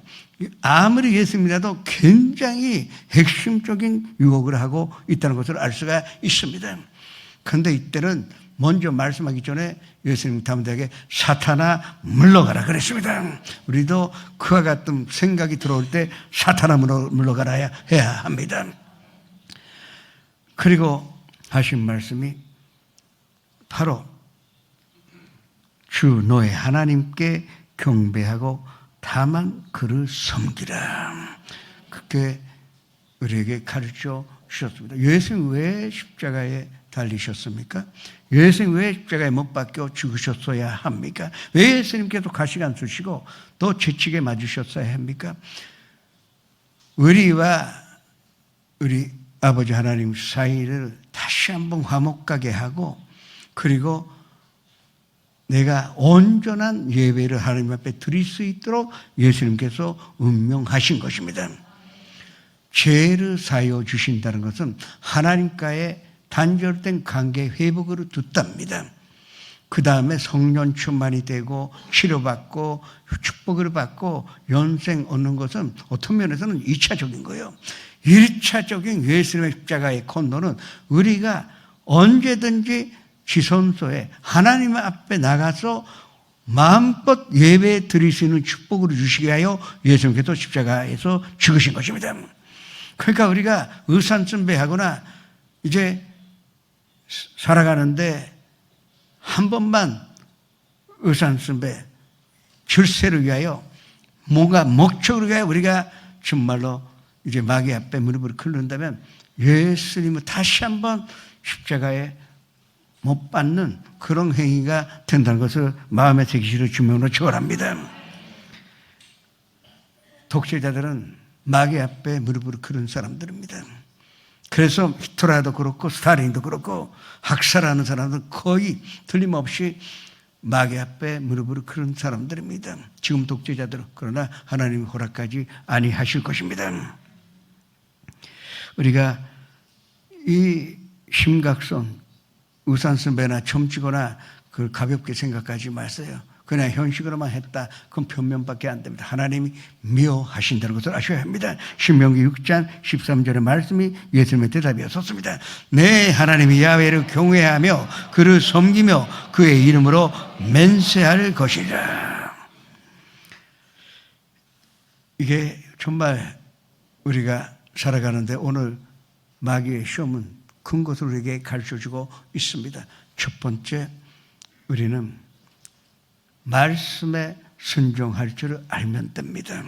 아무리 예수님이라도 굉장히 핵심적인 유혹을 하고 있다는 것을 알 수가 있습니다. 그런데 이때는 먼저 말씀하기 전에 예수님 담대하게 사탄아 물러가라 그랬습니다. 우리도 그와 같은 생각이 들어올 때 사탄아 물러가라 해야 합니다. 그리고 하신 말씀이 바로 주 너의 하나님께 경배하고 다만 그를 섬기라. 그렇게 우리에게 가르쳐 주셨습니다. 예수님 왜 십자가에 달리셨습니까? 예수님 왜 십자가에 못 박혀 죽으셨어야 합니까? 왜 예수님께서 가시가 안 쓰시고 또 채찍에 맞으셨어야 합니까? 우리와 우리 아버지 하나님 사이를 다시 한번 화목하게 하고, 그리고 내가 온전한 예배를 하나님 앞에 드릴 수 있도록 예수님께서 운명하신 것입니다. 죄를 사여 주신다는 것은 하나님과의 단절된 관계 회복으로 듣답니다. 그 다음에 성령 충만이 되고 치료받고 축복을 받고 연생 얻는 것은 어떤 면에서는 2차적인 거예요. 1차적인 예수님의 십자가의 컨도는 우리가 언제든지 지성소에 하나님 앞에 나가서 마음껏 예배 드릴 수 있는 축복을 주시게 하여 예수님께서 십자가에서 죽으신 것입니다. 그러니까 우리가 의산승배하거나 이제 살아가는데 한 번만 의산승배 절세를 위하여 뭔가 목적을 위하여 우리가 정말로 이제 마귀 앞에 무릎을 꿇는다면 예수님은 다시 한번 십자가에 못 받는 그런 행위가 된다는 것을 마음의 새기시를 주명으로 축원합니다. 독재자들은 마귀 앞에 무릎을 꿇은 사람들입니다. 그래서 히틀러도 그렇고 스탈린도 그렇고 학살하는 사람들은 거의 틀림없이 마귀 앞에 무릎을 꿇은 사람들입니다. 지금 독재자들은 그러나 하나님이 허락하지 아니하실 것입니다. 우리가 이 심각성 우산승배나 점치거나 그걸 가볍게 생각하지 마세요. 그냥 현식으로만 했다. 그건 변명밖에 안 됩니다. 하나님이 미워하신다는 것을 아셔야 합니다. 신명기 6장 13절의 말씀이 예수님의 대답이었습니다. 내 하나님이 야훼를 경외하며 그를 섬기며 그의 이름으로 맹세할 것이라. 이게 정말 우리가 살아가는데 오늘 마귀의 시험은 큰 것을 우리에게 가르쳐주고 있습니다. 첫 번째, 우리는 말씀에 순종할 줄을 알면 됩니다.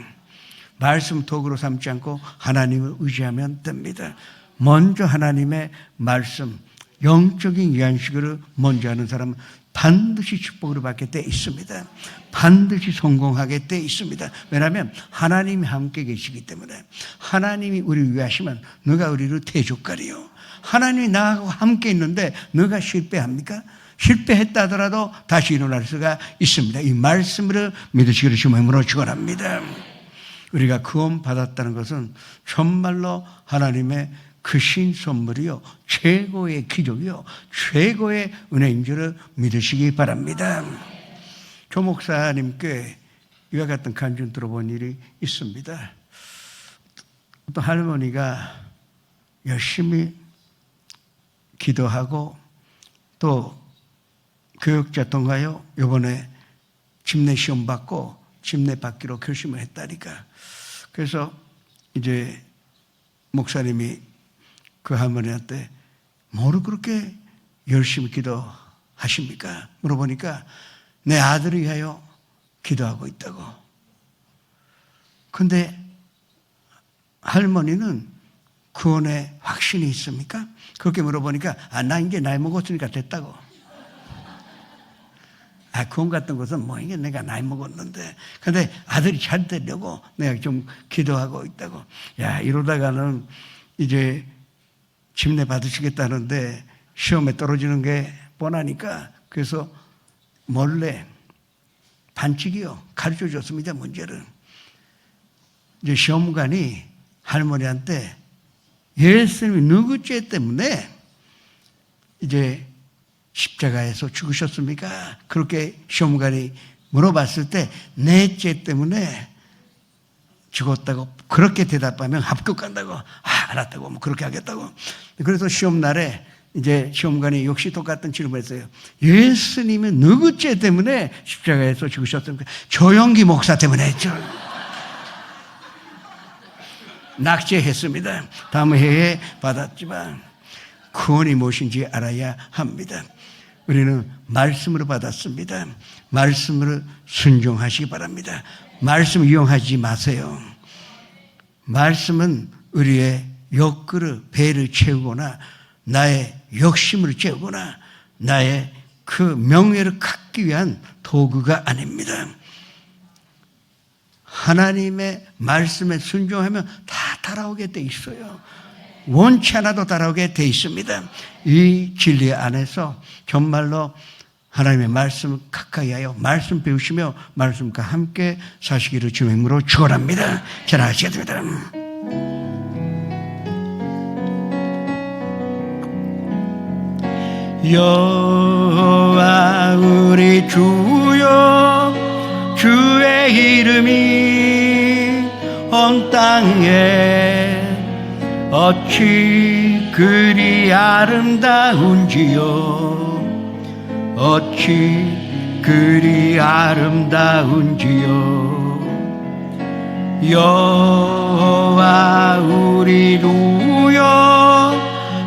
말씀 도구로 삼지 않고 하나님을 의지하면 됩니다. 먼저 하나님의 말씀, 영적인 양식을 먼저 하는 사람은 반드시 축복을 받게 돼 있습니다. 반드시 성공하게 돼 있습니다. 왜냐하면 하나님이 함께 계시기 때문에. 하나님이 우리를 위하시면 누가 우리를 대적하리요. 하나님이 나하고 함께 있는데 누가 실패합니까? 실패했다 하더라도 다시 일어날 수가 있습니다. 이 말씀을 믿으시기를 주님의 이름으로 축원합니다. 우리가 구원 받았다는 것은 정말로 하나님의 크신 선물이요, 최고의 기적이요, 최고의 은혜인 줄을 믿으시기 바랍니다. 조 목사님께 이와 같은 간증 들어본 일이 있습니다. 어떤 할머니가 열심히 기도하고 또 교육자 통하여 이번에 집내 시험 받고 집내 받기로 결심을 했다니까. 그래서 이제 목사님이 그 할머니한테 뭐를 그렇게 열심히 기도하십니까? 물어보니까 내 아들을 위하여 기도하고 있다고. 근데 할머니는 구원에 확신이 있습니까? 그렇게 물어보니까 나 이제 나이 먹었으니까 됐다고. 구원 같은 것은 뭐 이게 내가 나이 먹었는데, 근데 아들이 잘 되려고 내가 좀 기도하고 있다고. 야, 이러다가는 이제 집내 받으시겠다는데 시험에 떨어지는 게 뻔하니까 그래서 몰래 반칙이요 가르쳐 줬습니다. 문제를. 이제 시험관이 할머니한테 예수님이 누구 죄 때문에 이제 십자가에서 죽으셨습니까? 그렇게 시험관이 물어봤을 때 내 죄 때문에 죽었다고 그렇게 대답하면 합격한다고. 알았다고 뭐 그렇게 하겠다고. 그래서 시험 날에 이제 시험관이 역시 똑같은 질문을 했어요. 예수님은 누구 죄 때문에 십자가에서 죽으셨습니까? 조영기 목사 때문에 했죠. 낙제했습니다. 다음 해에 받았지만 구원이 무엇인지 알아야 합니다. 우리는 말씀으로 받았습니다. 말씀으로 순종하시기 바랍니다. 말씀 이용하지 마세요. 말씀은 우리의 욕구를, 배를 채우거나 나의 욕심을 채우거나 나의 그 명예를 갖기 위한 도구가 아닙니다. 하나님의 말씀에 순종하면 다 따라오게 돼 있어요. 원치 않아도 따라오게 돼 있습니다. 이 진리 안에서 정말로 하나님의 말씀을 가까이 하여 말씀 배우시며 말씀과 함께 사시기를 주의 이름으로 축원합니다. 전하시겠습니다. 여호와 우리 주여 주의 이름이 온 땅에 어찌 그리 아름다운지요 어찌 그리 아름다운지요 여호와 우리 주여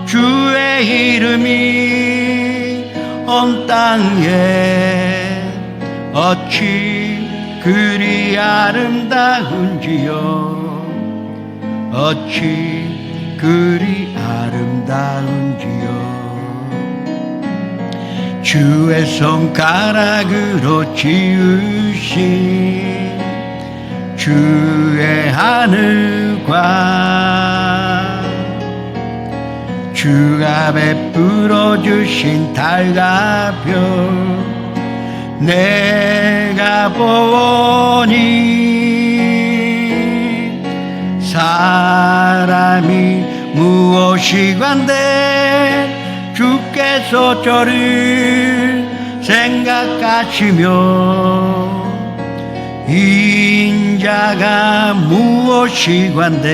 주의 이름이 온 땅에 어찌 그리 아름다운지요 어찌 그리 아름다운지요 주의 손가락으로 지으신 주의 하늘과 주가 베풀어 주신 달과 별 내가 보니 사람이 무엇이건대 주께서 저를 생각하시며 인자가 무엇이건대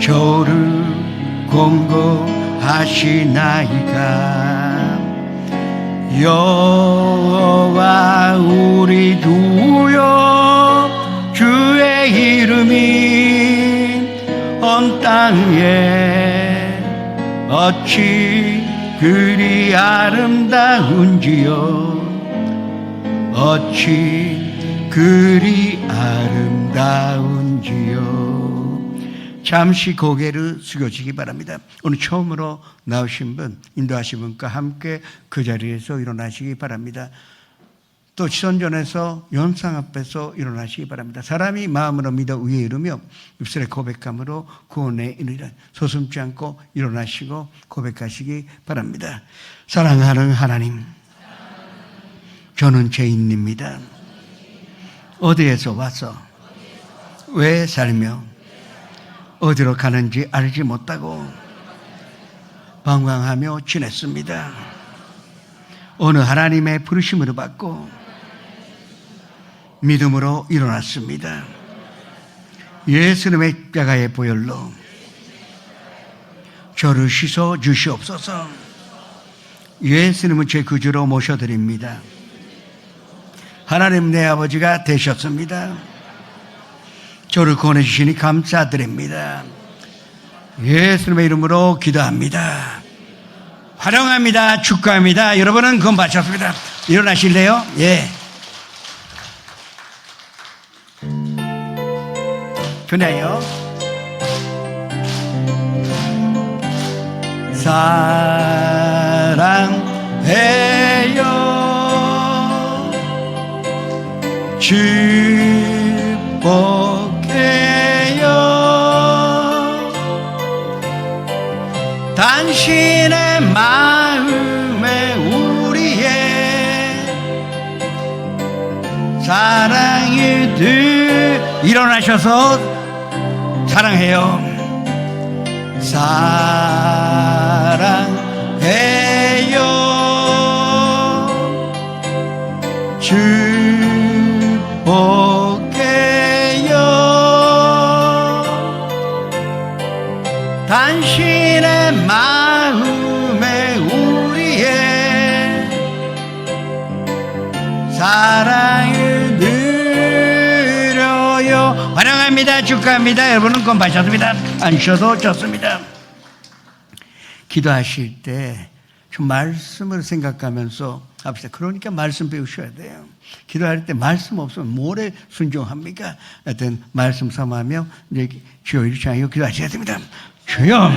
저를 공고하시나이까 여호와 우리 주여 주의 이름이 온 땅에 어찌 그리 아름다운지요 어찌 그리 아름다운지요 잠시 고개를 숙여주시기 바랍니다. 오늘 처음으로 나오신 분, 인도하신 분과 함께 그 자리에서 일어나시기 바랍니다. 또 지선전에서 연상 앞에서 일어나시기 바랍니다. 사람이 마음으로 믿어 위에 이르며 입술에 고백함으로 구원에 이르리라. 소숨지 않고 일어나시고 고백하시기 바랍니다. 사랑하는 하나님, 저는 죄인입니다. 어디에서 와서 왜 살며 어디로 가는지 알지 못하고 방황하며 지냈습니다. 오늘 하나님의 부르심을 받고 믿음으로 일어났습니다. 예수님의 십자가의 보혈로 저를 씻어 주시옵소서. 예수님은 제 구주로 모셔드립니다. 하나님 내 아버지가 되셨습니다. 저를 구원해 주시니 감사드립니다. 예수님의 이름으로 기도합니다. 환영합니다. 축하합니다. 여러분은 구원 받으셨습니다. 일어나실래요? 예. 좋네요. 사랑해요. 축복해요. 당신의 마음에 우리의 사랑이 일어나셔서 사랑해요. 사랑해요. 축복해요. 당신의 마음 환영합니다. 축하합니다. 여러분은 건파하셨습니다. 안 쉬어도 좋습니다. 기도하실 때 좀 말씀을 생각하면서 합시다. 그러니까 말씀 배우셔야 돼요. 기도할 때 말씀 없으면 뭐래 순종합니까? 하여튼 말씀 삼아하며 이제 주여 이렇게 하여 기도하셔야 됩니다. 주여,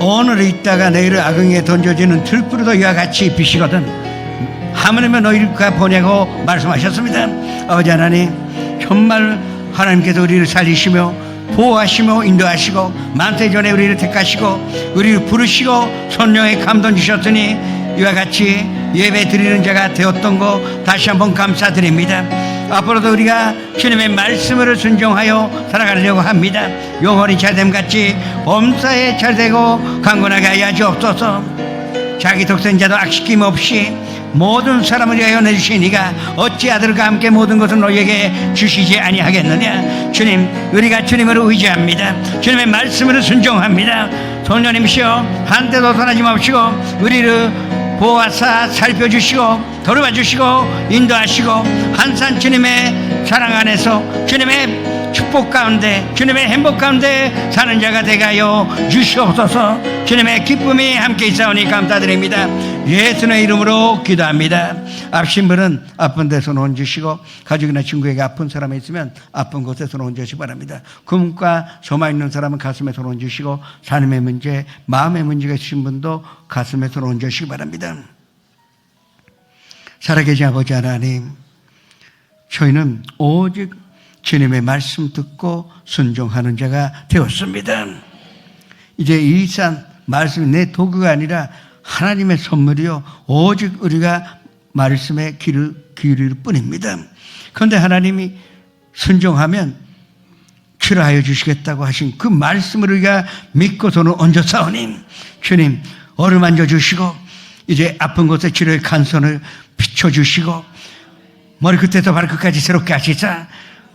오늘 있다가 내일 악응에 던져지는 들불도 이와 같이 빛이거든. 하물며 너희를 보내고 말씀하셨습니다. 아버지 하나님, 정말 하나님께서 우리를 살리시며 보호하시며 인도하시고 만세전에 우리를 택하시고 우리를 부르시고 성령의 감동 주셨으니 이와 같이 예배 드리는 자가 되었던 거 다시 한번 감사드립니다. 앞으로도 우리가 주님의 말씀을 순종하여 살아가려고 합니다. 영원히 잘됨같이 범사에 잘되고 강건하게 하여 주옵소서. 자기 독생자도 악시킴 없이 모든 사람을 위하여 내주시니가 어찌 아들과 함께 모든 것을 너희에게 주시지 아니하겠느냐. 주님, 우리가 주님을 의지합니다. 주님의 말씀을 순종합니다. 성령님이시여 한때도 떠나지 마시고 우리를 보호하사 살펴주시고 돌봐주시고 인도하시고 항상 주님의 사랑 안에서 주님의 축복 가운데 주님의 행복 가운데 사는 자가 되게 하여 주시옵소서. 주님의 기쁨이 함께 있사오니 감사드립니다. 예수의 이름으로 기도합니다. 아프신 분은 아픈 데 손 얹으시고 가족이나 친구에게 아픈 사람이 있으면 아픈 곳에 손 얹으시기 바랍니다. 꿈과 소망 있는 사람은 가슴에 손 얹으시고 삶의 문제, 마음의 문제가 있으신 분도 가슴에 손 얹으시기 바랍니다. 살아계신 아버지 하나님, 저희는 오직 주님의 말씀 듣고 순종하는 자가 되었습니다. 이제 이 산 말씀이 내 도구가 아니라 하나님의 선물이요 오직 우리가 말씀에 귀를 기울일 뿐입니다. 그런데 하나님이 순종하면 치료하여 주시겠다고 하신 그 말씀을 우리가 믿고 손을 얹어싸우니 주님 어루만져 주시고 이제 아픈 곳에 치료의 간선을 비춰주시고 머리끝에서 발끝까지 새롭게 하시자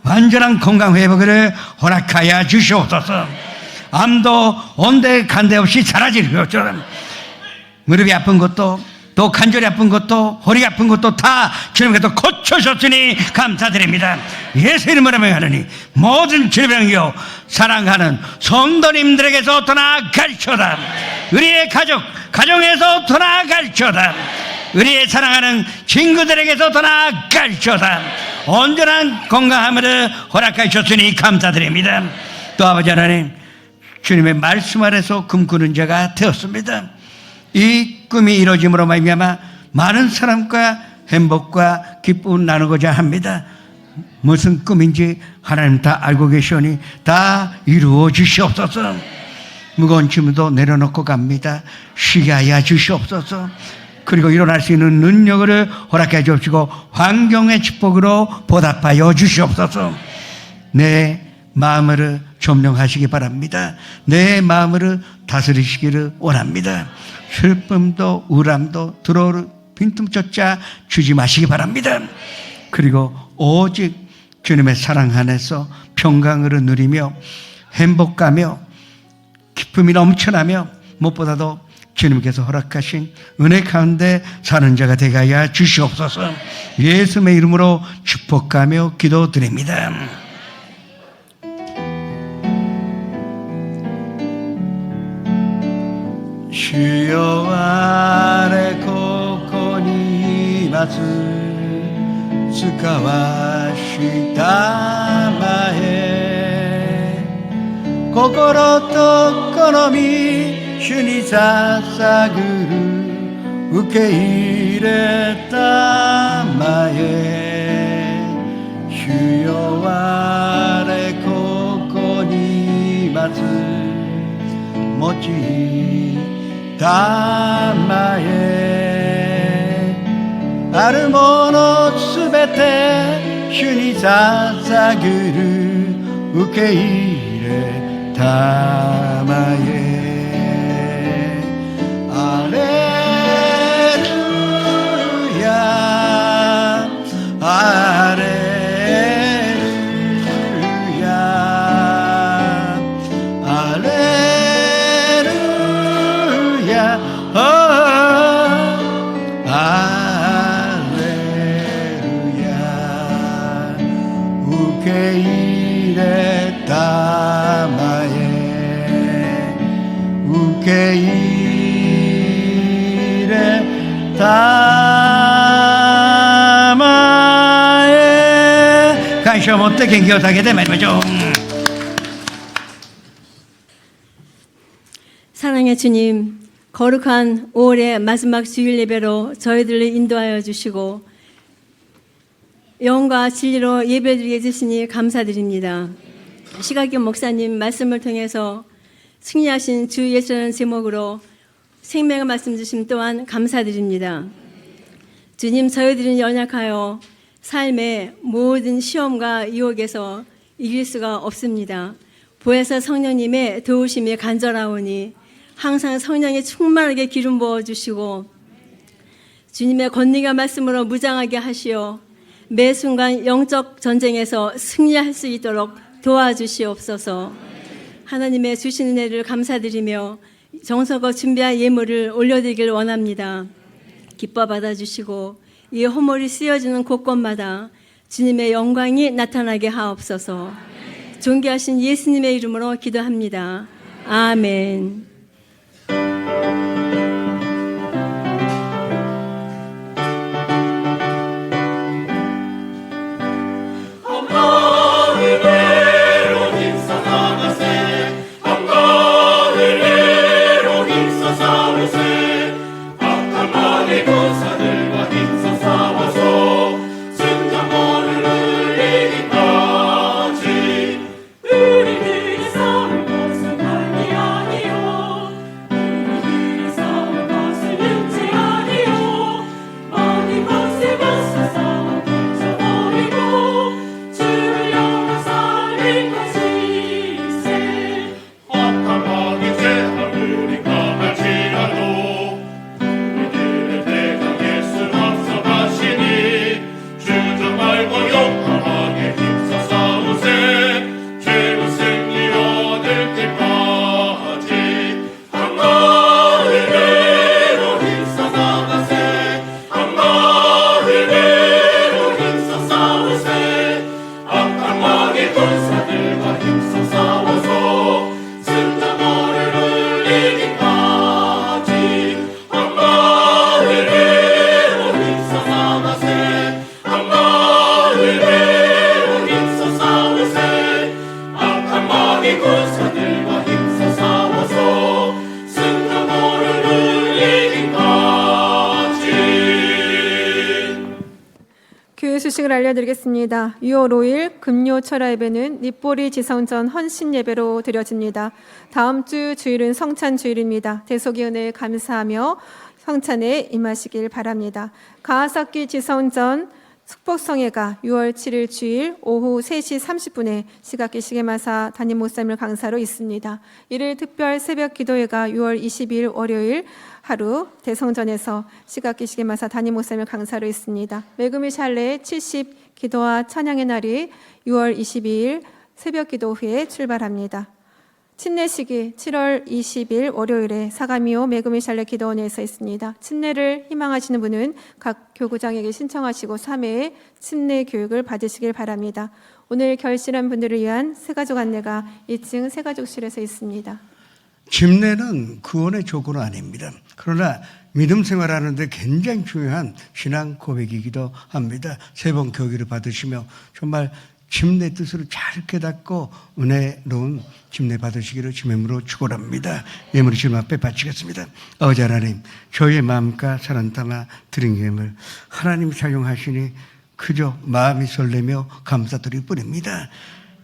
완전한 건강 회복을 허락하여 주시옵소서. 암도 온데 간데 없이 사라질 것처럼 무릎이 아픈 것도 또 관절이 아픈 것도 허리 아픈 것도 다 주님께서 고쳐주셨으니 감사드립니다. 예수 이름으로 명하노니 모든 질병이요 사랑하는 성도님들에게서 떠나갈지어다. 우리의 가정에서 떠나갈지어다. 우리의 사랑하는 친구들에게서 떠나갈지어다. 온전한 건강함을 허락하여 주셨으니 감사드립니다. 또 아버지 하나님, 주님의 말씀 아래서 꿈꾸는 자가 되었습니다. 이 꿈이 이루어짐으로 말미암아 많은 사람과 행복과 기쁨을 나누고자 합니다. 무슨 꿈인지 하나님 다 알고 계시오니 다 이루어 주시옵소서. 무거운 짐도 내려놓고 갑니다. 쉬게 하여 주시옵소서. 그리고 일어날 수 있는 능력을 허락해 주시고 환경의 축복으로 보답하여 주시옵소서. 내 마음을 점령하시기 바랍니다. 내 마음을 다스리시기를 원합니다. 슬픔도 우울함도 들어오는 빈틈조차 주지 마시기 바랍니다. 그리고 오직 주님의 사랑 안에서 평강을 누리며 행복하며 기쁨이 넘쳐나며 무엇보다도 주님께서 허락하신 은혜 가운데 사는 자가 되게 하여 주시옵소서. 예수의 이름으로 축복하며 기도드립니다. 주여 아래ここにいます使わしたまえ心と好み主に捧ぐ受け入れたまえ主よ我ここにいます用いたまえあるものすべて主に捧ぐる受け入れたまえアレルヤアレルヤアレルヤアレル 우케이레 다마에 우케이레 다마에 간쇼 못해 경기하게 되면 말이죠. 사랑의 주님, 거룩한 5월의 마지막 주일 예배로 저희들을 인도하여 주시고 영과 진리로 예배드리게 해주시니 감사드립니다. 시각경 목사님 말씀을 통해서 승리하신 주 예수라는 제목으로 생명의 말씀 주심 또한 감사드립니다. 주님, 저희들은 연약하여 삶의 모든 시험과 유혹에서 이길 수가 없습니다. 보혜사 성령님의 도우심이 간절하오니 항상 성령이 충만하게 기름 부어주시고 주님의 권능의 말씀으로 무장하게 하시어 매 순간 영적 전쟁에서 승리할 수 있도록 도와주시옵소서. 하나님의 주신 은혜를 감사드리며 정성껏 준비한 예물을 올려드리길 원합니다. 기뻐 받아주시고 이 허물이 쓰여지는 곳곳마다 주님의 영광이 나타나게 하옵소서. 존귀하신 예수님의 이름으로 기도합니다. 아멘. 소식을 알려드리겠습니다. 6월 5일 금요 철야 예배는 닛보리 지성전 헌신 예배로 드려집니다. 다음 주 주일은 성찬 주일입니다. 대속의 은혜에 감사하며 성찬에 임하시길 바랍니다. 가하사키 지성전 축복성회가 6월 7일 주일 오후 3시 30분에 시각기시계마사 담임 목사님 강사로 있습니다. 이를 특별 새벽 기도회가 6월 22일 월요일 하루 대성전에서 시각기시계마사 담임 목사님 강사로 있습니다. 메구미 샬레 70 기도와 찬양의 날이 6월 22일 새벽 기도 후에 출발합니다. 침례식이 7월 20일 월요일에 사가미오 메구미 샬레 기도원에서 있습니다. 침례를 희망하시는 분은 각 교구장에게 신청하시고 3회에 침례 교육을 받으시길 바랍니다. 오늘 결실한 분들을 위한 새가족 안내가 2층 새가족실에서 있습니다. 침례는 구원의 조건은 아닙니다. 그러나 믿음 생활하는데 굉장히 중요한 신앙 고백이기도 합니다. 세 번 교기를 받으시며 정말 침례 뜻을 잘 깨닫고 은혜로운 침례 받으시기를 주님으로 축원합니다. 예물을 주님 앞에 바치겠습니다. 아버지 하나님, 저희의 마음과 사랑 담아 드린 예물 하나님이 사용하시니 그저 마음이 설레며 감사드릴 뿐입니다.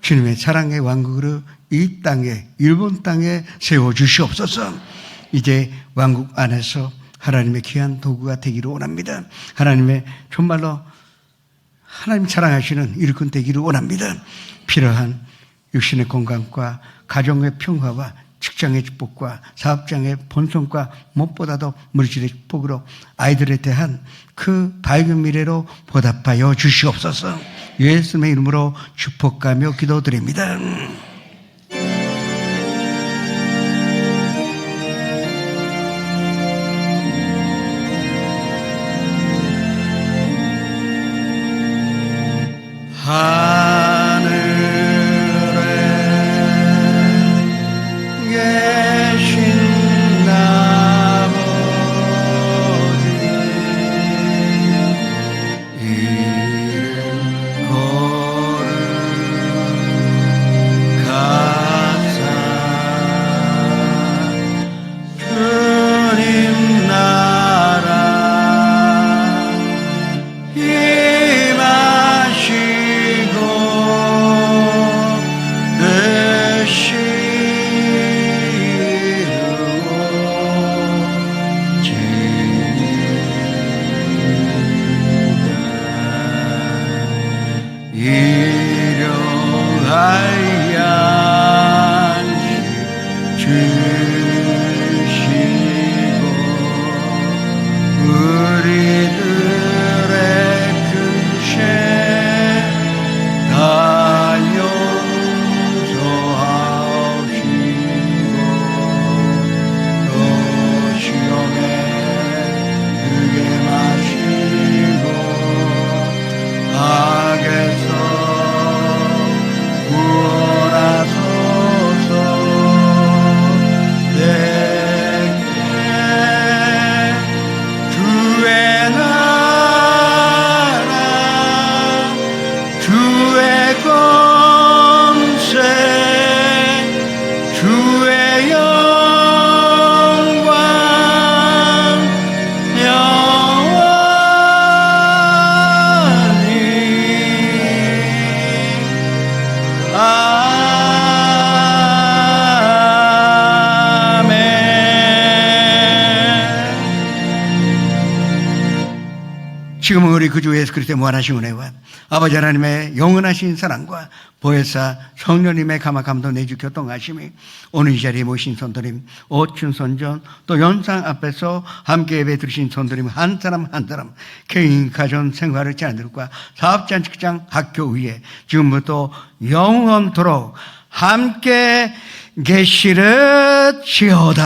주님의 사랑의 왕국으로 이 땅에, 일본 땅에 세워주시옵소서. 이제 왕국 안에서 하나님의 귀한 도구가 되기를 원합니다. 하나님의 정말로 하나님 사랑하시는 일꾼 되기를 원합니다. 필요한 육신의 건강과 가정의 평화와 직장의 축복과 사업장의 번성과 무엇보다도 물질의 축복으로 아이들에 대한 그 밝은 미래로 보답하여 주시옵소서. 예수님의 이름으로 축복하며 기도드립니다. 하늘 공세 주의 영광 영원히 아멘. 지금은 우리 그 주 예수 그리스도의 무한하신 은혜와 아버지 하나님의 영원하신 사랑과 보혜사 성령님의 감화감도 내주 교통하심이 오늘 이 자리에 모신 성도님 오춘선전 또 연상 앞에서 함께 예배 드리신 성도님 한 사람 한 사람 개인 가정 생활의 자녀들과 사업장 직장 학교 위에 지금부터 영원토록 함께 계시를지어다.